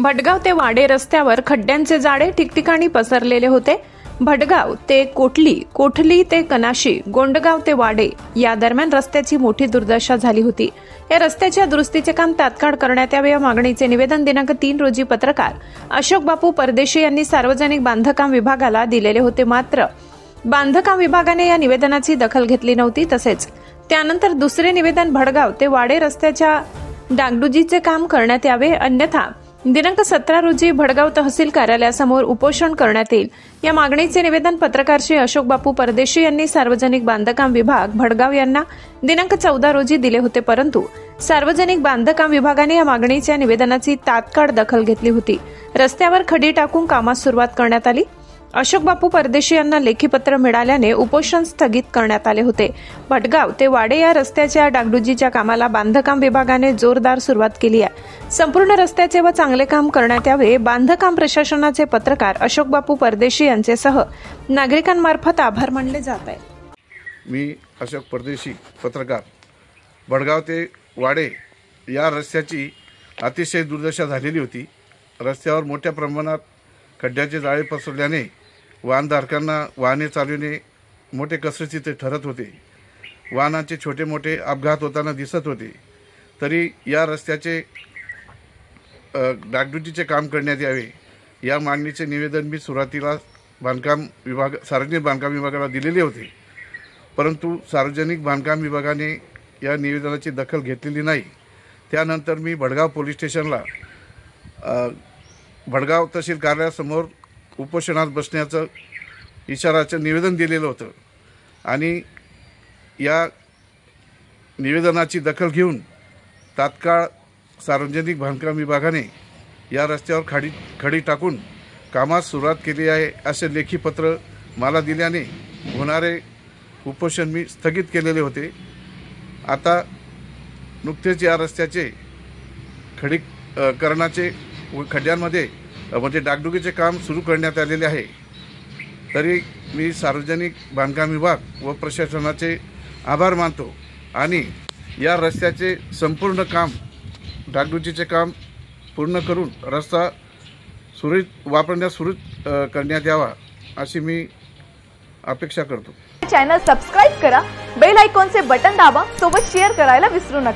भटगाव ते वाडे रस्त्यावर खड्ड्यांचे जाळे ठिकठिकाणी पसरलेले होते। भटगाव ते कोटली, कोठली ते कनाशी, गोंडगाव ते वाडे या दरम्यान रस्त्याची मोठी दुर्दशा झाली होती। या रस्त्याच्या दुरुस्तीचे काम तात्काळ करण्यात यावे या मागणीचे निवेदन दिनांक 3 रोजी पत्रकार अशोक बापू परदेशी यांनी सार्वजनिक बांधकाम विभागाला दिलेले होते। मात्र बांधकाम विभागाने या निवेदनाची दखल घेतली नव्हती। तसेच त्यानंतर दुसरे निवेदन भटगाव ते वाडे रस्त्याच्या डागडुजीचे काम करण्यात यावे, अन्यथा दिनांक 17 रोजी भटगाव तहसील कार्यालयासमोर उपोषण करण्यात येईल या मागणीचे निवेदन पत्रकार श्री अशोक बापू परदेशी यांनी सार्वजनिक बांधकाम विभाग भटगाव यांना दिनांक 14 रोजी दिले होते। परंतु सार्वजनिक बांधकाम विभागाने या मागणीच्या निवेदनाची तात्काळ दखल घेतली होती। रस्त्यावर खडी टाकून कामास सुरुवात करण्यात आली। अशोक बापू परदेशी यांना लेखी पत्र मिळाल्याने उपोषण स्थगित करण्यात आले होते। भटगाव ते वाडे या रस्त्याच्या डागडुजीच्या कामाला बांधकाम विभागाने जोरदार सुरुवात केली आहे। संपूर्ण रस्त्याचे व चांगले काम करण्यात यावे, बांधकाम प्रशासनाचे पत्रकार अशोक बापू परदेशी यांच्यासह नागरिकांमार्फत आभार मानले जात आहेत। मी अशोक परदेशी पत्रकार। भटगाव ते वाडे या रस्त्याची अतिशय दुर्दशा झालेली होती। रस्त्यावर मोठ्या प्रमाणात खड्ड्याचे जाळे पसरल्याने वाहनधारकांना वाहने चालविणे मोठे कसरतीचे ठरत होते। वाहनांचे छोटे मोठे अपघात होताना दिसत होते। तरी या रस्त्याचे डागडुजीचे काम करण्यात यावे या मागणीचे निवेदन मी सुरुवातीला सार्वजनिक बांधकाम विभागाला दिलेले होते। परंतु सार्वजनिक बांधकाम विभागाने या निवेदनाची दखल घेतलेली नाही। त्यानंतर मी भटगाव पोलीस स्टेशनला भटगाव तहसील कार्यालयासमोर उपोषणात बसण्याचं इशाराचं निवेदन दिलेलं होतं आणि या निवेदनाची दखल घेऊन तात्काळ सार्वजनिक बांधकाम विभागाने या रस्त्यावर खडी टाकून कामास सुरुवात केली आहे असे लेखी पत्र मला दिल्याने होणारे उपोषण मी स्थगित केलेले होते। आता नुकतेच या रस्त्याचे खडीकरणाचे व खड्ड्यांमध्ये म्हणजे डागडुजीचे काम सुरू करण्यात आलेले आहे। तरी मी सार्वजनिक बांधकाम विभाग व प्रशासनाचे आभार मानतो आणि या रस्त्याचे संपूर्ण काम डागडुजीचे काम पूर्ण करून रस्ता वापरण्यास सुरू करण्यात यावा अशी मी अपेक्षा करतो। चॅनल सबस्क्राइब करा, बेल आयकॉनचे बटन दाबा, सोबत शेअर करायला विसरू नका।